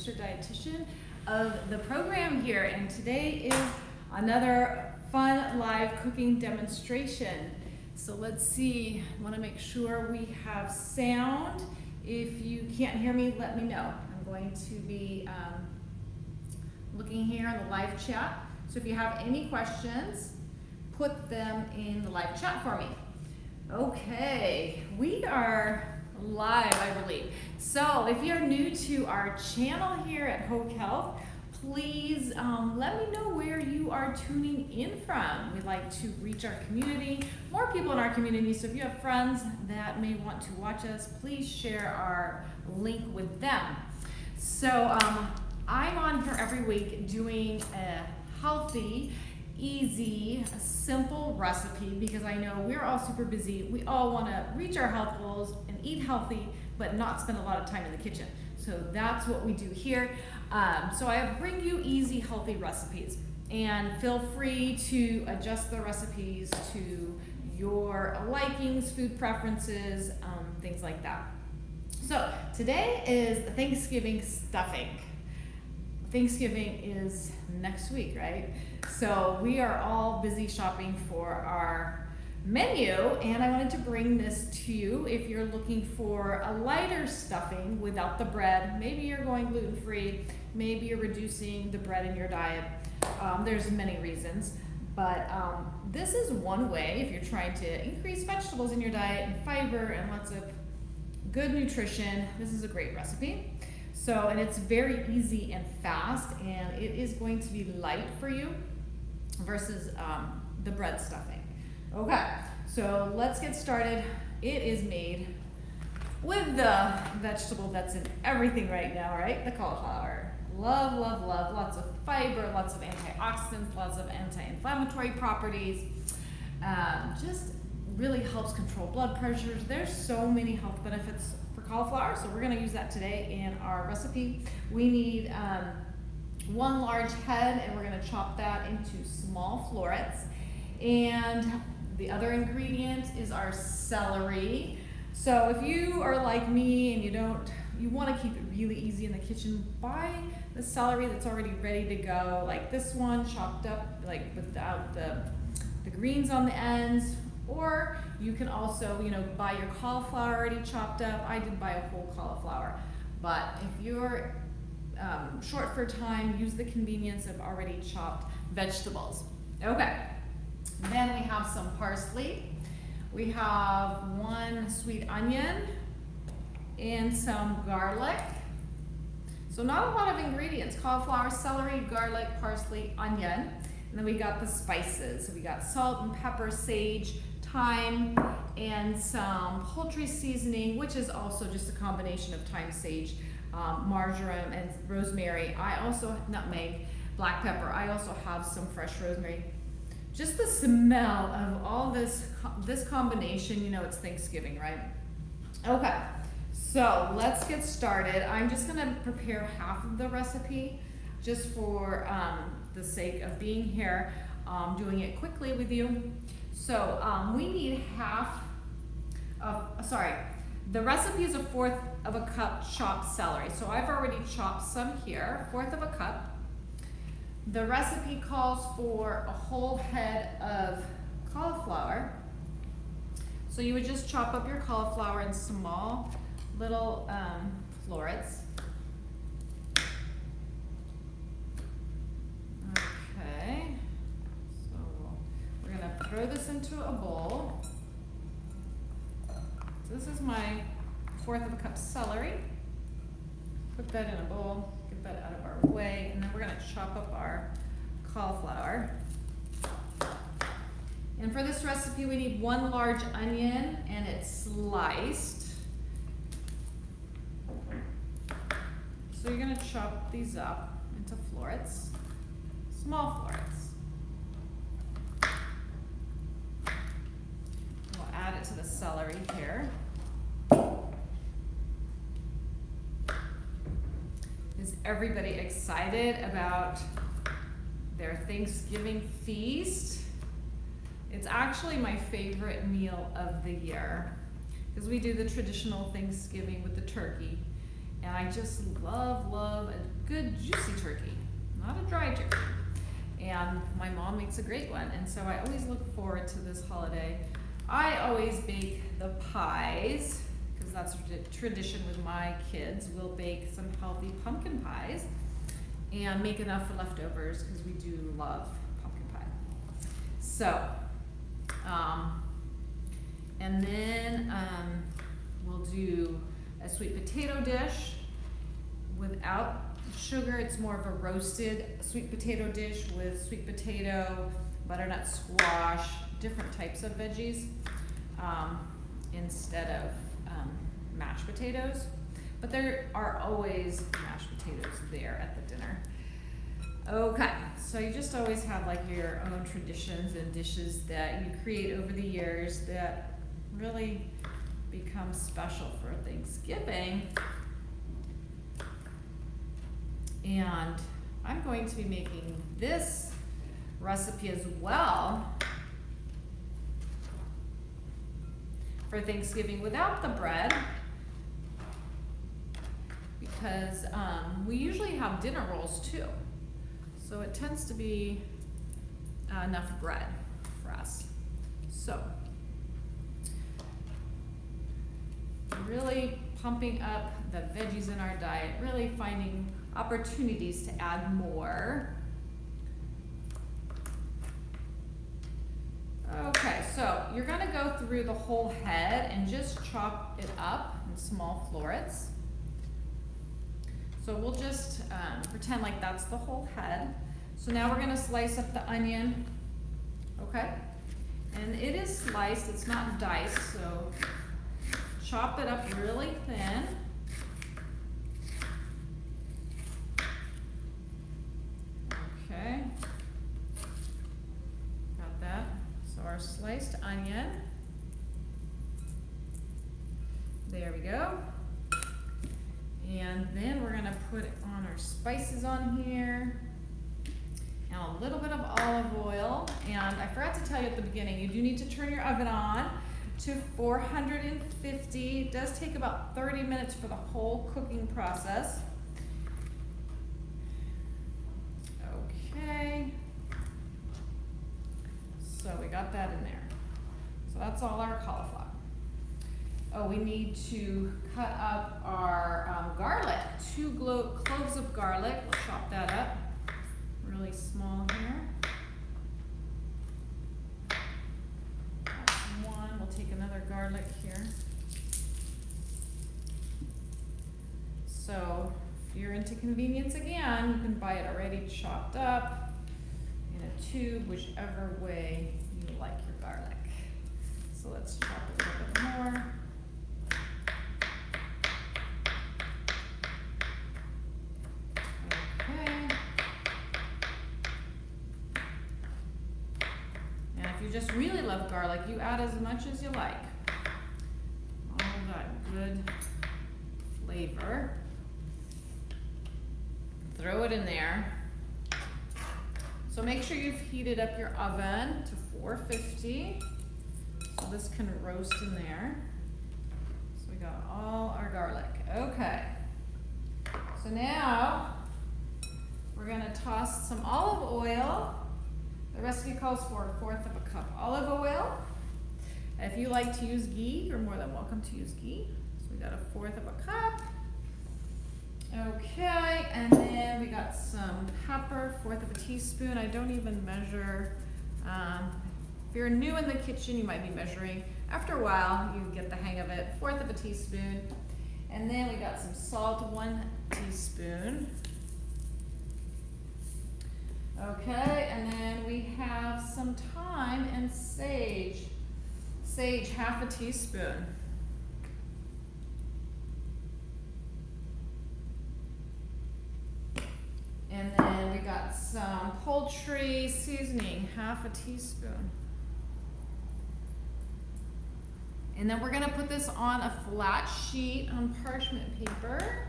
registered dietitian of the program here, and today is another fun live cooking demonstration. So let's see, I want to make sure we have sound. If you can't hear me, let me know. I'm going to be looking here in the live chat. So if you have any questions, put them in the live chat for me. Okay, we are live, I believe. So if you're new to our channel here at Hoag Health, please let me know where you are tuning in from. We'd like to reach our community, more people in our community. So if you have friends that may want to watch us, please share our link with them. So I'm on here every week doing a healthy, easy, simple recipe because I know we're all super busy. We all want to reach our health goals and eat healthy, but not spend a lot of time in the kitchen. So that's what we do here. So I bring you easy, healthy recipes, and feel free to adjust the recipes to your likings, food preferences, things like that. So today is Thanksgiving stuffing. Thanksgiving is next week, right? So we are all busy shopping for our menu, and I wanted to bring this to you if you're looking for a lighter stuffing without the bread. Maybe you're going gluten-free, maybe you're reducing the bread in your diet. There's many reasons, but this is one way if you're trying to increase vegetables in your diet and fiber and lots of good nutrition. This is a great recipe. So, and it's very easy and fast, and it is going to be light for you versus the bread stuffing. Okay, so let's get started. It is made with the vegetable that's in everything right now, right? The cauliflower. Love, love, love. Lots of fiber, lots of antioxidants, lots of anti-inflammatory properties. Just really helps control blood pressures. There's so many health benefits for cauliflower, so we're going to use that today in our recipe. We need one large head, and we're going to chop that into small florets. And the other ingredient is our celery. So if you are like me and you want to keep it really easy in the kitchen, buy the celery that's already ready to go, like this one, chopped up, like without the greens on the ends. Or you can also, buy your cauliflower already chopped up. I did buy a whole cauliflower. But if you're short for time, use the convenience of already chopped vegetables. Okay, then we have some parsley. We have one sweet onion and some garlic. So not a lot of ingredients: cauliflower, celery, garlic, parsley, onion. And then we got the spices. So we got salt and pepper, sage, thyme, and some poultry seasoning, which is also just a combination of thyme, sage, marjoram, and rosemary. I also, nutmeg, black pepper. I also have some fresh rosemary. Just the smell of all this combination, it's Thanksgiving, right? Okay, so let's get started. I'm just gonna prepare half of the recipe just for the sake of being here, doing it quickly with you. So we need the recipe is 1/4 of a cup chopped celery. So I've already chopped some here, 1/4 of a cup. The recipe calls for a whole head of cauliflower. So you would just chop up your cauliflower in small little florets. Okay, so we're gonna throw this into a bowl. So this is my 1/4 of a cup celery. Put that in a bowl, get that out of our way, and then we're gonna chop up our cauliflower. And for this recipe, we need one large onion, and it's sliced. So you're gonna chop these up into florets, small florets. We'll add it to the celery here. Is everybody excited about their Thanksgiving feast? It's actually my favorite meal of the year because we do the traditional Thanksgiving with the turkey And I just love a good juicy turkey, not a dry turkey. And my mom makes a great one, and so I always look forward to this holiday. I always bake the pies, because that's a tradition with my kids. We'll bake some healthy pumpkin pies and make enough for leftovers, because we do love pumpkin pie. So, and then we'll do a sweet potato dish without sugar. It's more of a roasted sweet potato dish with sweet potato, butternut squash, different types of veggies, instead of mashed potatoes. But there are always mashed potatoes there at the dinner. Okay, so you just always have like your own traditions and dishes that you create over the years that really become special for Thanksgiving. And I'm going to be making this recipe as well for Thanksgiving without the bread, because we usually have dinner rolls too. So it tends to be enough bread for us. So really pumping up the veggies in our diet, really finding opportunities to add more. Okay, so you're gonna go through the whole head and just chop it up in small florets. So we'll just pretend like that's the whole head. So now we're gonna slice up the onion, okay? And it is sliced, it's not diced, so chop it up really thin. Okay, got that. So our sliced onion, there we go. And then we're gonna put on our spices on here, and a little bit of olive oil. And I forgot to tell you at the beginning, you do need to turn your oven on to 450. It does take about 30 minutes for the whole cooking process. Okay, so we got that in there. So that's all our cauliflower. Oh, we need to cut up our garlic, 2 cloves of garlic. We'll chop that up really small here. That's 1. We'll take another garlic here. So if you're into convenience again, you can buy it already chopped up in a tube, whichever way you like your garlic. So let's chop it a little bit more. You just really love garlic, you add as much as you like. All that good flavor. Throw it in there. So make sure you've heated up your oven to 450. So this can roast in there. So we got all our garlic. Okay. So now we're gonna toss some olive oil. The recipe calls for 1/4 of a cup olive oil. If you like to use ghee, you're more than welcome to use ghee. So we got 1/4 of a cup. Okay, and then we got some pepper, 1/4 of a teaspoon. I don't even measure. If you're new in the kitchen, you might be measuring. After a while, you get the hang of it. 1/4 of a teaspoon. And then we got some salt, 1 teaspoon. Okay, and then we have some thyme and sage. Sage, 1/2 teaspoon. And then we got some poultry seasoning, 1/2 teaspoon. And then we're gonna put this on a flat sheet on parchment paper.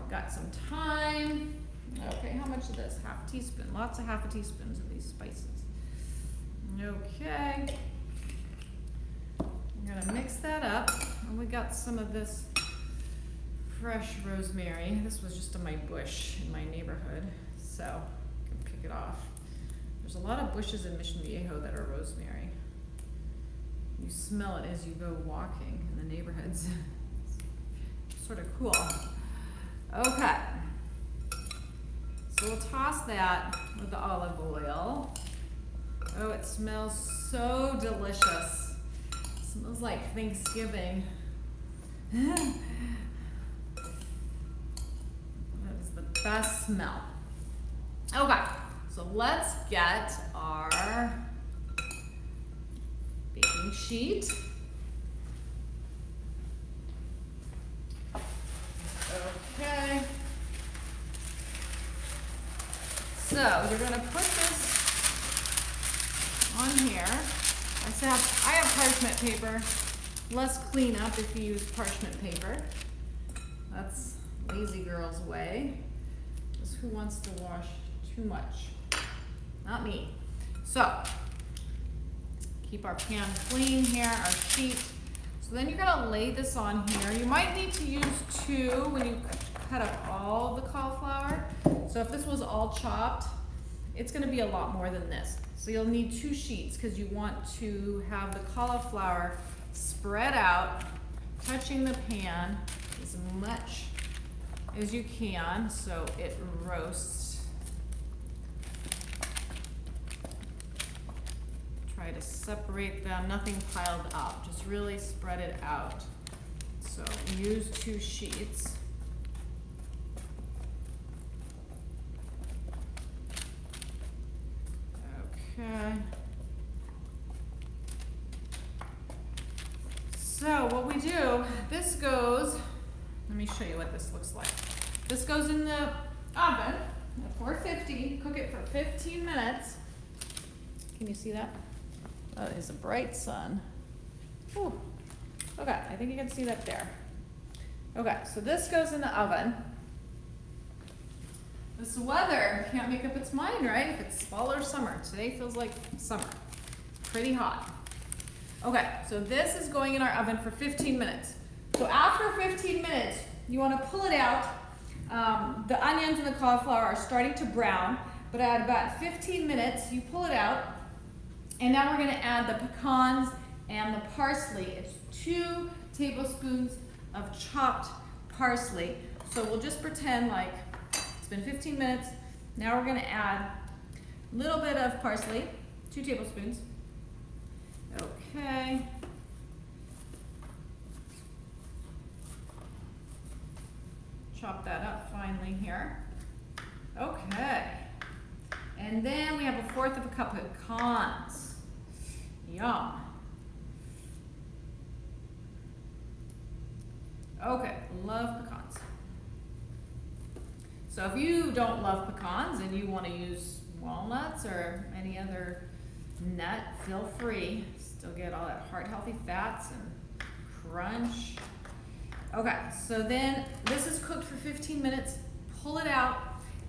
Got some thyme. Okay, how much of this? 1/2 teaspoon. Lots of 1/2 teaspoons of these spices. Okay. I'm gonna mix that up. And we got some of this fresh rosemary. This was just in my bush in my neighborhood, so I can pick it off. There's a lot of bushes in Mission Viejo that are rosemary. You smell it as you go walking in the neighborhoods. It's sort of cool. Okay. So we'll toss that with the olive oil. Oh, it smells so delicious. It smells like Thanksgiving. That is the best smell. Okay, so let's get our baking sheet. Okay. So you're gonna put this on here. I have parchment paper. Less cleanup if you use parchment paper. That's lazy girl's way. Because who wants to wash too much? Not me. So keep our pan clean here, our sheet. So then you're gonna lay this on here. You might need to use 2 when you cut up all the cauliflower. So if this was all chopped, it's gonna be a lot more than this. So you'll need 2 sheets because you want to have the cauliflower spread out, touching the pan as much as you can so it roasts. Try to separate them, nothing piled up, just really spread it out. So use 2 sheets. Okay. So what we do, this goes, let me show you what this looks like. This goes in the oven at 450, cook it for 15 minutes. Can you see that? That is a bright sun. Whew. Okay, I think you can see that there. Okay, so this goes in the oven. This weather can't make up its mind, right? If it's fall or summer. Today feels like summer. Pretty hot. Okay, so this is going in our oven for 15 minutes. So after 15 minutes, you want to pull it out. The onions and the cauliflower are starting to brown, but at about 15 minutes, you pull it out. And now we're going to add the pecans and the parsley. It's 2 tablespoons of chopped parsley. So we'll just pretend like it's been 15 minutes. Now we're going to add a little bit of parsley, 2 tablespoons. Okay. Chop that up finely here. Okay. And then we have 1/4 of a cup of pecans. Yum. Okay, love pecans. So if you don't love pecans and you want to use walnuts or any other nut, feel free. Still get all that heart healthy fats and crunch. Okay, so then this is cooked for 15 minutes. Pull it out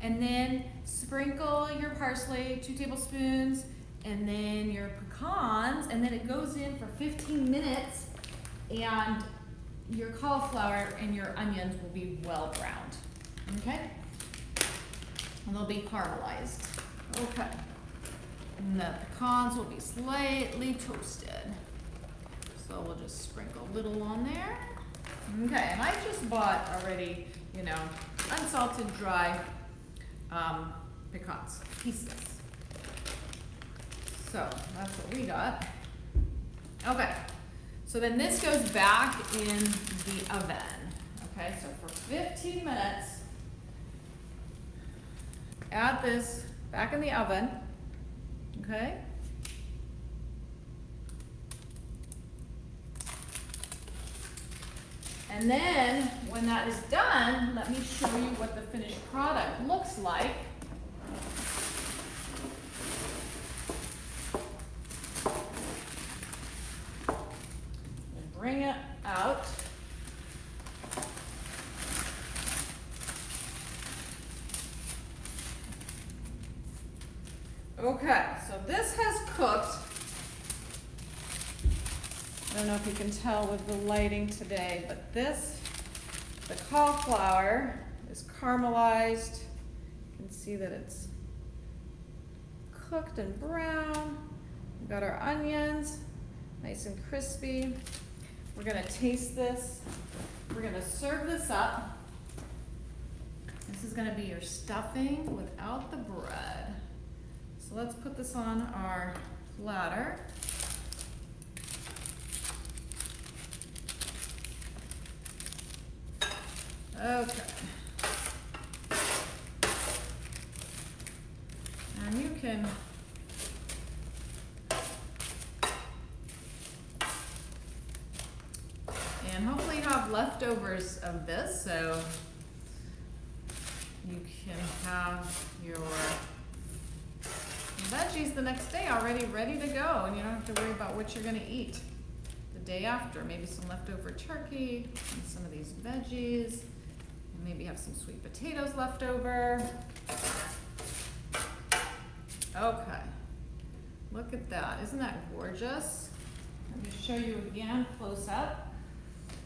and then sprinkle your parsley, 2 tablespoons, and then your pecans, and then it goes in for 15 minutes, and your cauliflower and your onions will be well browned. Okay? And they'll be caramelized. Okay. And the pecans will be slightly toasted. So we'll just sprinkle a little on there. Okay, and I just bought already, you know, unsalted dry pecans, pieces. So that's what we got. Okay, so then this goes back in the oven. Okay, so for 15 minutes, add this back in the oven. Okay. And then when that is done, let me show you what the finished product looks like. And bring it out. Okay, so this has cooked. I don't know if you can tell with the lighting today, but this The cauliflower is caramelized. You can see that it's cooked and brown. We've got our onions, nice and crispy. We're gonna taste this. We're gonna serve this up. This is gonna be your stuffing without the bread. So let's put this on our platter. Okay. And you can hopefully have leftovers of this, so you can have your veggies the next day already ready to go, and you don't have to worry about what you're gonna eat the day after. Maybe some leftover turkey and some of these veggies. Maybe have some sweet potatoes left over. Okay, look at that. Isn't that gorgeous? Let me show you again close up.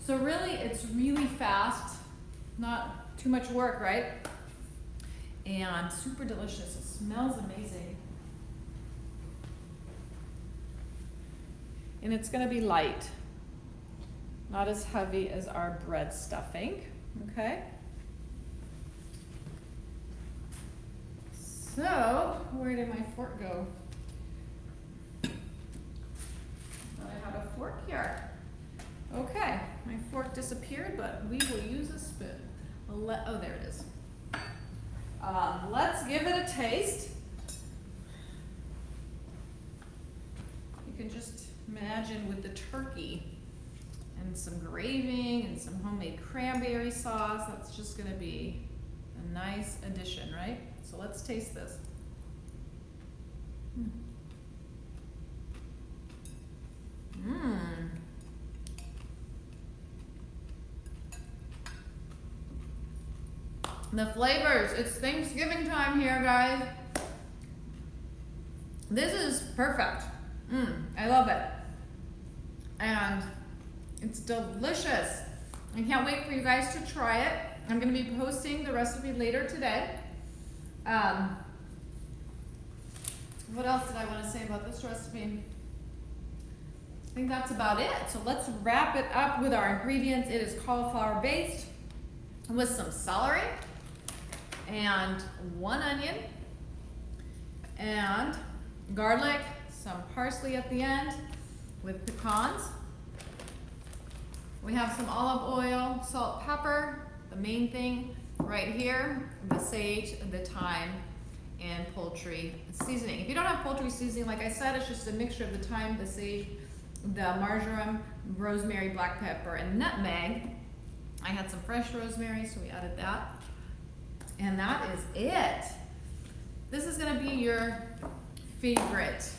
So really, it's really fast, not too much work, right? And super delicious. It smells amazing. And it's gonna be light, not as heavy as our bread stuffing, okay? So, where did my fork go? I have a fork here. Okay, my fork disappeared, but we will use a spoon. Oh, there it is. Let's give it a taste. You can just imagine with the turkey and some gravy and some homemade cranberry sauce, that's just gonna be a nice addition, right? So let's taste this. The flavors, it's Thanksgiving time here, guys. This is perfect. I love it. And it's delicious. I can't wait for you guys to try it. I'm gonna be posting the recipe later today. What else did I want to say about this recipe? I think that's about it. So let's wrap it up with our ingredients. It is cauliflower based with some celery and 1 onion and garlic, some parsley at the end with pecans. We have some olive oil, salt, pepper, the main thing right here, the sage, the thyme, and poultry seasoning. If you don't have poultry seasoning, like I said, it's just a mixture of the thyme, the sage, the marjoram, rosemary, black pepper, and nutmeg. I had some fresh rosemary, so we added that. And that is it. This is gonna be your favorite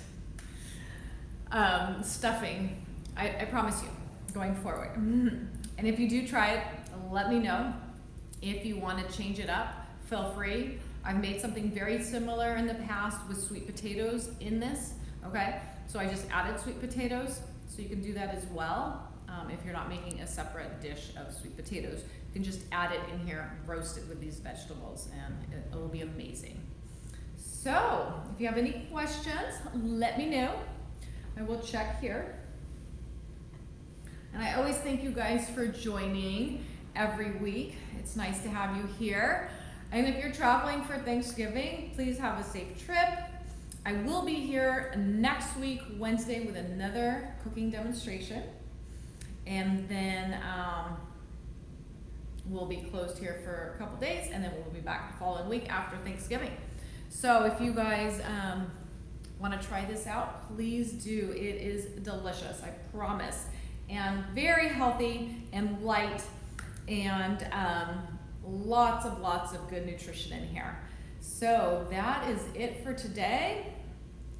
stuffing, I promise you, going forward. And if you do try it, let me know. If you want to change it up, feel free. I've made something very similar in the past with sweet potatoes in this, okay? So I just added sweet potatoes, so you can do that as well. If you're not making a separate dish of sweet potatoes, you can just add it in here, roast it with these vegetables, and it will be amazing. So, if you have any questions, let me know. I will check here. And I always thank you guys for joining every week. It's nice to have you here. And if you're traveling for Thanksgiving, please have a safe trip. I will be here next week, Wednesday, with another cooking demonstration. And then we'll be closed here for a couple days, and then we'll be back the following week after Thanksgiving. So if you guys want to try this out, please do. It is delicious, I promise. And very healthy and light, and lots of good nutrition in here. So that is it for today.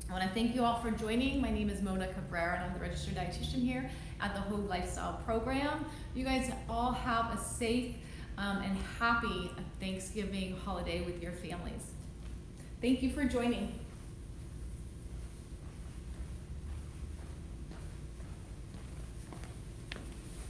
I want to thank you all for joining. My name is Mona Cabrera, and I'm the registered dietitian here at the Hogue Lifestyle Program. You guys all have a safe and happy Thanksgiving holiday with your families. Thank you for joining.